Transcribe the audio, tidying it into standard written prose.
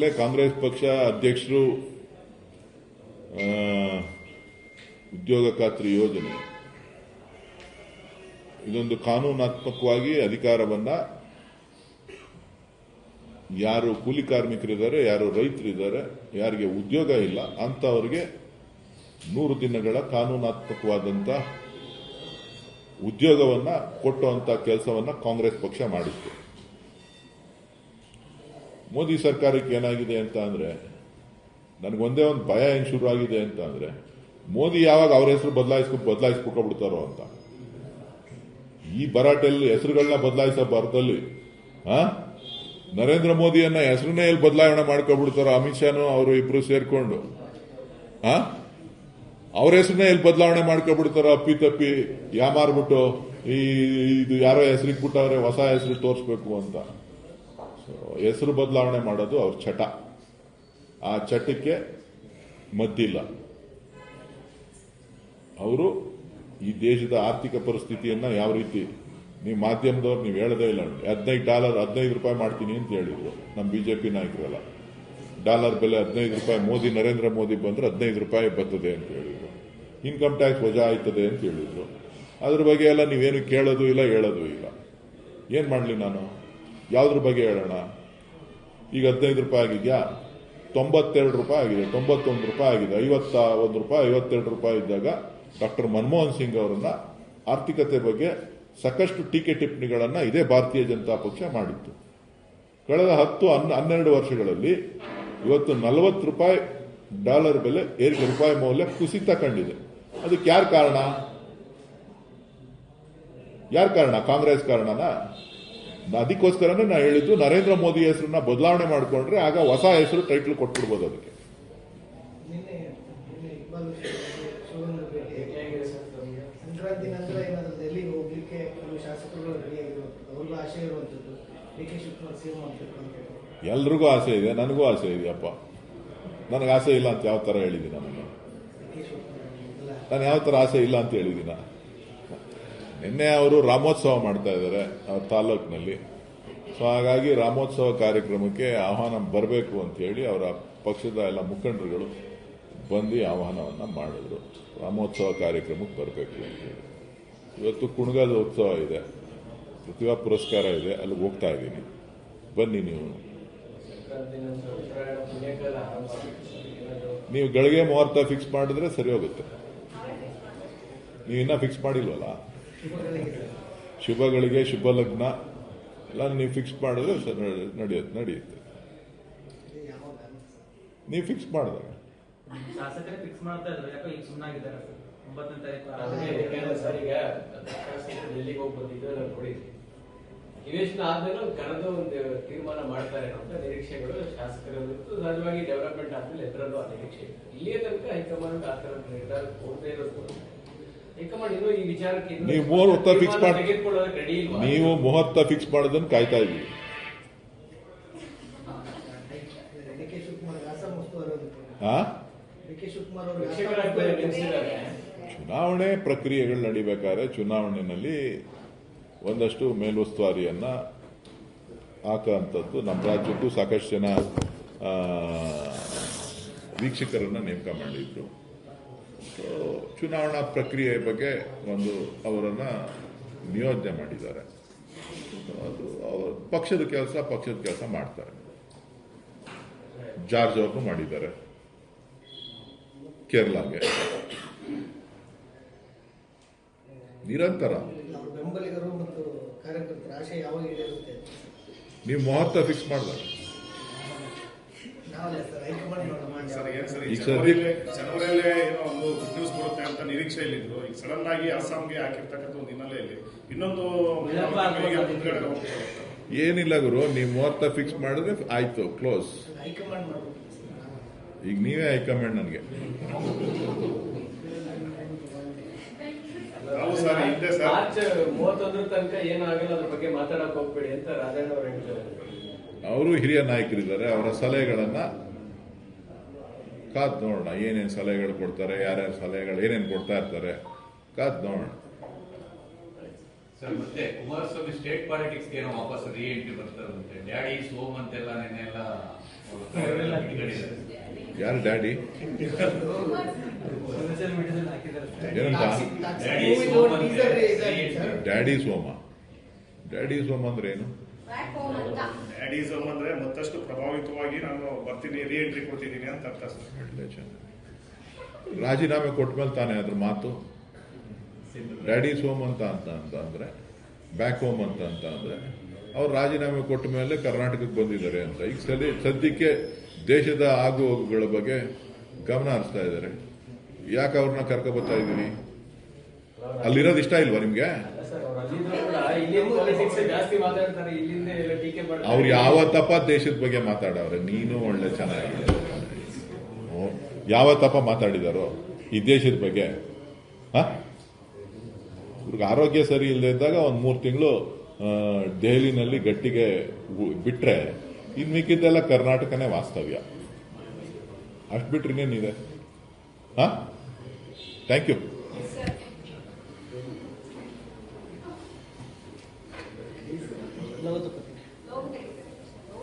ಈಗಾಗಲೇ ಕಾಂಗ್ರೆಸ್ ಪಕ್ಷ ಅಧ್ಯಕ್ಷರು ಉದ್ಯೋಗ ಖಾತ್ರಿ ಯೋಜನೆ ಇದೊಂದು ಕಾನೂನಾತ್ಮಕವಾಗಿ ಅಧಿಕಾರವನ್ನ ಯಾರು ಕೂಲಿ ಕಾರ್ಮಿಕರಿದ್ದಾರೆ, ಯಾರು ರೈತರಿದ್ದಾರೆ, ಯಾರಿಗೆ ಉದ್ಯೋಗ ಇಲ್ಲ ಅಂತವರಿಗೆ 100 ದಿನಗಳ ಕಾನೂನಾತ್ಮಕವಾದಂಥ ಉದ್ಯೋಗವನ್ನ ಕೊಟ್ಟುವಂತ ಕೆಲಸವನ್ನ ಕಾಂಗ್ರೆಸ್ ಪಕ್ಷ ಮಾಡಿತ್ತು. ಮೋದಿ ಸರ್ಕಾರಕ್ಕೆ ಏನಾಗಿದೆ ಅಂತ ಅಂದ್ರೆ ನನಗೊಂದೇ ಒಂದು ಭಯ ಏನು ಶುರು ಆಗಿದೆ ಅಂತ ಅಂದ್ರೆ ಮೋದಿ ಯಾವಾಗ ಅವ್ರ ಹೆಸರು ಬದಲಾಯಿಸ್ಬಿಡ್ತಾರೋ ಅಂತ. ಈ ಭರಾಟೆಯಲ್ಲಿ ಹೆಸರುಗಳನ್ನ ಬದಲಾಯಿಸಬಾರ್ದಲ್ಲಿ ನರೇಂದ್ರ ಮೋದಿಯನ್ನ ಹೆಸರನ್ನೇ ಎಲ್ಲಿ ಬದಲಾವಣೆ ಮಾಡ್ಕೊಬಿಡ್ತಾರೋ ಅಮಿತ್ ಶಾನು ಅವರು ಇಬ್ರು ಸೇರ್ಕೊಂಡು ಅವ್ರ ಹೆಸರನ್ನೇ ಎಲ್ಲಿ ಬದಲಾವಣೆ ಮಾಡ್ಕೊಬಿಡ್ತಾರೋ ಅಪ್ಪಿ ತಪ್ಪಿ ಯಾಮಾರ್ಬಿಟ್ಟು ಇದು ಯಾರೋ ಹೆಸರಿಗೆ ಬಿಟ್ಟವ್ರೆ ಹೊಸ ಹೆಸರು ತೋರಿಸ್ಬೇಕು ಅಂತ. ಹೆಸರು ಬದಲಾವಣೆ ಮಾಡೋದು ಅವ್ರ ಚಟ. ಆ ಚಟಕ್ಕೆ ಮದ್ದಿಲ್ಲ. ಅವರು ಈ ದೇಶದ ಆರ್ಥಿಕ ಪರಿಸ್ಥಿತಿಯನ್ನ ಯಾವ ರೀತಿ ನೀವು ಮಾಧ್ಯಮದವ್ರು ನೀವು ಹೇಳದೇ ಇಲ್ಲ. $15 ಮಾಡ್ತೀನಿ ಅಂತ ಹೇಳಿದ್ರು ನಮ್ಮ ಬಿಜೆಪಿ ನಾಯಕರೆಲ್ಲ. ಡಾಲರ್ ಬೆಲೆ $15, ನರೇಂದ್ರ ಮೋದಿ ಬಂದ್ರೆ $15 ಬರ್ತದೆ ಅಂತ ಹೇಳಿದ್ರು. ಇನ್ಕಮ್ ಟ್ಯಾಕ್ಸ್ ವಜಾ ಆಯ್ತದೆ ಅಂತ ಹೇಳಿದ್ರು. ಅದ್ರ ಬಗ್ಗೆ ಎಲ್ಲ ನೀವೇನು ಕೇಳೋದು ಇಲ್ಲ, ಹೇಳೋದು ಇಲ್ಲ. ಏನ್ ಮಾಡ್ಲಿ ನಾನು? ಯಾವ್ದ್ರ ಬಗ್ಗೆ ಹೇಳೋಣ? ಈಗ $15 ಆಗಿದ್ಯಾ? $92 ಆಗಿದೆ, $91 ಆಗಿದೆ, $51, $52 ಇದ್ದಾಗ ಡಾಕ್ಟರ್ ಮನಮೋಹನ್ ಸಿಂಗ್ ಅವರನ್ನ ಆರ್ಥಿಕತೆ ಬಗ್ಗೆ ಸಾಕಷ್ಟು ಟೀಕೆ ಟಿಪ್ಪಣಿಗಳನ್ನ ಇದೇ ಭಾರತೀಯ ಜನತಾ ಪಕ್ಷ ಮಾಡಿತ್ತು. ಕಳೆದ 10-12 ವರ್ಷಗಳಲ್ಲಿ ಇವತ್ತು $40 ಡಾಲರ್ ಬೆಲೆ ಏರಿಕೆ, ರೂಪಾಯಿ ಮೌಲ್ಯ ಕುಸಿತ ಕಂಡಿದೆ. ಅದಕ್ಕೆ ಯಾರು ಕಾರಣ? ಕಾಂಗ್ರೆಸ್ ಕಾರಣನಾ? ಅದಕ್ಕೋಸ್ಕರನೇ ನಾ ಹೇಳಿದ್ದು ನರೇಂದ್ರ ಮೋದಿ ಹೆಸರನ್ನ ಬದಲಾವಣೆ ಮಾಡಿಕೊಂಡ್ರೆ ಆಗ ಹೊಸ ಹೆಸರು ಟೈಟ್ಲ್ ಕೊಟ್ಬಿಡ್ಬೋದು ಅದಕ್ಕೆ. ಸಂಕ್ರಾಂತಿ ನಂತರ ಏನಾದರೂ ಡೆಲ್ಲಿಗೆ ಹೋಗ್ಲಿಕ್ಕೆ ಕೆಲವು ಶಾಸಕರು ರೆಡಿಯಾಗಿರುವಂಥದ್ದು, ಅವ್ರಿಗೂ ಆಸೆ ಇರುವಂಥದ್ದು, ಡಿ ಕೆ ಶಿವಕುಮಾರ್ ಸಿಎಂ ಮಾಡಬೇಕು ಅಂತ. ಎಲ್ರಿಗೂ ಆಸೆ ಇದೆ, ನನಗೂ ಆಸೆ ಇದೆಯಪ್ಪ. ನನಗೆ ಆಸೆ ಇಲ್ಲ ಅಂತ ಯಾವ ತರ ಹೇಳಿದ್ದೀನ? ನಾನು ಯಾವ ತರ ಆಸೆ ಇಲ್ಲ ಅಂತ ಹೇಳಿದ್ದೀನ? ನಿನ್ನೆ ಅವರು ರಾಮೋತ್ಸವ ಮಾಡ್ತಾ ಇದ್ದಾರೆ ಅವ್ರ ತಾಲೂಕಿನಲ್ಲಿ. ಸೊ ಹಾಗಾಗಿ ರಾಮೋತ್ಸವ ಕಾರ್ಯಕ್ರಮಕ್ಕೆ ಆಹ್ವಾನ ಬರಬೇಕು ಅಂತ ಹೇಳಿ ಅವರ ಪಕ್ಷದ ಎಲ್ಲ ಮುಖಂಡರುಗಳು ಬಂದು ಆಹ್ವಾನವನ್ನ ಮಾಡಿದ್ರು. ರಾಮೋತ್ಸವ ಕಾರ್ಯಕ್ರಮಕ್ಕೆ ಬರಬೇಕು ಅಂತ ಹೇಳಿ. ಇವತ್ತು ಕುಣಗದ ಉತ್ಸವ ಇದೆ, ಪ್ರತಿಭಾ ಪುರಸ್ಕಾರ ಇದೆ, ಅಲ್ಲಿಗೆ ಹೋಗ್ತಾ ಇದ್ದೀನಿ. ಬನ್ನಿ ನೀವು ಗಳಿಗೆ ಮುಹೂರ್ತ ಫಿಕ್ಸ್ ಮಾಡಿದ್ರೆ ಸರಿ ಹೋಗುತ್ತೆ. ನೀವು ಇನ್ನೂ ಫಿಕ್ಸ್ ಮಾಡಿಲ್ವಲ್ಲ? ಶುಭಗಳಿಗೆ ಶುಭ ಲಗ್ನ ಎಲ್ಲ ನೀವು ಫಿಕ್ಸ್ ಮಾಡಿದ್ರೆ ನಡೆಯುತ್ತೆ. ನೀವು ಫಿಕ್ಸ್ ಮಾಡಿದಾಗ ಶಾಸಕರೇ ಫಿಕ್ಸ್ ಮಾಡ್ತಾ ಇದ್ರು, ಯಾಕೋ ಈಗ ಸುಮ್ಮನಾಗಿದ್ದಾರೆ. 9ನೇ ಡೆಲ್ಲಿಗೆ ಹೋಗಿ ಬಂದಿದ್ದು ನೋಡಿ, ಇವೆಷ್ಟು ಆದ್ಮೇಲೆ ಕರೆದು ಒಂದು ತೀರ್ಮಾನ ಮಾಡ್ತಾರೆ ಅಂತ ನಿರೀಕ್ಷೆಗಳು ಶಾಸಕರಲ್ಲಿ. ಸಹಜವಾಗಿ ಡೆವಲಪ್ಮೆಂಟ್ ಆದ್ಮೇಲೆ ಎದುರಲ್ಲೂ ಆ ನಿರೀಕ್ಷೆ. ಇಲ್ಲಿಯ ತನಕ ಹೈಕಮಾಂಡ್ ಆ ತರ ನಿರ್ಧಾರ ಹೋಗದೇ ಇರೋದು. ಹೈಕಮಾಂಡ್ ಇನ್ನೂ ಈ ವಿಚಾರಕ್ಕೆ ನೀವು ಮುಹೂರ್ತ ಫಿಕ್ಸ್ ಮಾಡಿ, ನೀವು ಮುಹೂರ್ತ ಫಿಕ್ಸ್ ಮಾಡೋದನ್ನ ಕಾಯ್ತಾ ಇದ್ದೀವಿ. ಚುನಾವಣೆ ಪ್ರಕ್ರಿಯೆಗಳು ನಡಿಬೇಕಾದ್ರೆ ಚುನಾವಣೆಯಲ್ಲಿ ಒಂದಷ್ಟು ಮೇಲುಸ್ತುವಾರಿಯನ್ನ ಹಾಕುವಂಥದ್ದು. ನಮ್ಮ ರಾಜ್ಯಕ್ಕೂ ಸಾಕಷ್ಟು ಜನ ವೀಕ್ಷಕರನ್ನ ನೇಮಕ ಮಾಡಿದ್ರು. ಚುನಾವಣಾ ಪ್ರಕ್ರಿಯೆ ಬಗ್ಗೆ ಒಂದು ಅವರನ್ನ ನಿಯೋಜನೆ ಮಾಡಿದ್ದಾರೆ. ಅದು ಪಕ್ಷದ ಕೆಲಸ ಮಾಡ್ತಾರೆ. ಜಾರ್ಜ್ ಅವ್ರನ್ನು ಮಾಡಿದ್ದಾರೆ ಕೇರಳಗೆ. ನಿರಂತರ ಬೆಂಬಲಿಗರು ಮತ್ತು ಕಾರ್ಯಕರ್ತರ ಆಶೆ ಯಾವಾಗ ಈಡೇರುತ್ತೆ? ನೀವು ಮುಹೂರ್ತ ಫಿಕ್ಸ್ ಮಾಡಿದಾಗ ಜನವರಿಯಲ್ಲೇ ಏನೋ ಒಂದು ಗುಡ್ ನ್ಯೂಸ್ ಬರುತ್ತೆ ಅಂತ ನಿರೀಕ್ಷೆಯಲ್ಲಿದ್ರು. ಈಗ ಸಡನ್ ಆಗಿ ಅಸ್ಸಾಂಗೆ ಹಾಕಿರ್ತಕ್ಕಂಥ ಒಂದು ಹಿನ್ನೆಲೆಯಲ್ಲಿ ಇನ್ನೊಂದು ಏನಿಲ್ಲ ಗುರು, ನೀವು ಮುಹೂರ್ತ ಫಿಕ್ಸ್ ಮಾಡಿದ್ರೆ ಆಯ್ತು, ಕ್ಲೋಸ್. ಈಗ ನೀವೇ ಹೈಕಮಾಂಡ್ ನನಗೆ. ಮಾರ್ಚ್ 31 ತನಕ ಏನಾಗಲ್ಲ, ಅದ್ರ ಬಗ್ಗೆ ಮಾತಾಡಕ್ ಹೋಗ್ಬೇಡಿ ಅಂತ ರಾಜಣ್ಣ ಅವರು ಹೇಳ್ತಾರೆ. ಅವರು ಹಿರಿಯ ನಾಯಕರಿದ್ದಾರೆ, ಅವರ ಸಲಹೆಗಳನ್ನ ಕಾದ್ ನೋಡೋಣ. ಏನೇನು ಸಲಹೆಗಳು ಕೊಡ್ತಾರೆ, ಯಾರ್ಯಾರು ಸಲಹೆಗಳು ಏನೇನು ಕೊಡ್ತಾ ಇರ್ತಾರೆ, ಕಾದ್ ನೋಡೋಣ. ಸರ್, ಮತ್ತೆ ಕುಮಾರಸ್ವಾಮಿ ಸ್ಟೇಟ್ ಪಾಲಿಟಿಕ್ಸ್ ಏನೋ ವಾಪಸ್ ರೀ ಎಂಟ್ರಿ ಬರ್ತಾರಂತೆ. ಡ್ಯಾಡಿ ಸೋಮ್ ಅಂತೆಲ್ಲ ನೆನ್ನೆಲ್ಲ ಅವರೆಲ್ಲ ಹಾಕಿದ್ದಾರೆ. ಯಾರು ಡ್ಯಾಡಿ ಸೋಷಿಯಲ್ ಮೀಡಿಯಾದಲ್ಲಿ ಹಾಕಿದ್ದಾರೆ ಸರ್. ಏನಂತ ಡ್ಯಾಡಿ ಸೋಮ ಅಂದ್ರೆ ಏನು? ಡ್ಯಾಡಿಸಮ್ ಅಂದ್ರೆ ಮತ್ತಷ್ಟು ಪ್ರಭಾವಿತವಾಗಿ ನಾನು ಬರ್ತೀನಿ ರೀ ಎಂಟ್ರಿ ಕೊಡ್ತಿದ್ದೀನಿ ಅಂತ ಅರ್ಥ ಸರ್. ಒಳ್ಳೆ ಚೆನ್ನಾಗಿ ರಾಜೀನಾಮೆ ಕೊಟ್ಟ ಮೇಲೆ ತಾನೇ ಅದ್ರ ಮಾತು. ಡ್ಯಾಡಿ ಸೋಮ್ ಅಂತ ಅಂದ್ರೆ ಬ್ಯಾಕ್ ಹೋಮ್ ಅಂತ ಅಂದ್ರೆ ಅವ್ರು ರಾಜೀನಾಮೆ ಕೊಟ್ಟ ಮೇಲೆ ಕರ್ನಾಟಕಕ್ಕೆ ಬಂದಿದ್ದಾರೆ ಅಂತ. ಈಗ ಸದ್ಯಕ್ಕೆ ದೇಶದ ಆಗು ಹೋಗುಗಳ ಬಗ್ಗೆ ಗಮನ ಹರಿಸ್ತಾ ಇದ್ದಾರೆ. ಯಾಕೆ ಅವ್ರನ್ನ ಕರ್ಕೊಬತ್ತಾ ಇದ್ದೀರಿ? ಅಲ್ಲಿರೋದು ಇಷ್ಟ ಇಲ್ವಾ ನಿಮ್ಗೆ? ಸರ್ ಅವ್ರು ಅಲ್ಲಿಂದ ಕೂಡ ಇಲ್ಲಿಂದ ಪಾಲಿಟಿಕ್ಸ್ ಜಾಸ್ತಿ ಮಾತಾಡ್ತಾರೆ, ಇಲ್ಲಿಂದ ಎಲ್ಲ ಟೀಕೆ ಮಾಡ್ತಾರೆ. ಅವ್ರು ಯಾವತ್ತಪ್ಪ ದೇಶದ ಬಗ್ಗೆ ಮಾತಾಡವ್ರೆ? ನೀನು ಒಳ್ಳೆ ಚೆನ್ನಾಗಿದೆ. ಯಾವತ್ತಪ್ಪ ಮಾತಾಡಿದಾರೋ ಈ ದೇಶದ ಬಗ್ಗೆ? ಇವ್ರಿಗೆ ಆರೋಗ್ಯ ಸರಿ ಇಲ್ಲದೆ ಇದ್ದಾಗ ಒಂದು 3 ತಿಂಗಳು ದೆಹಲಿನಲ್ಲಿ ಗಟ್ಟಿಗೆ ಬಿಟ್ರೆ ಇನ್ ಮಿಕ್ಕಿದ್ದೆಲ್ಲ ಕರ್ನಾಟಕನೇ ವಾಸ್ತವ್ಯ. ಅಷ್ಟು ಬಿಟ್ರೆ ಇನ್ನೇನಿದೆ? Thank you.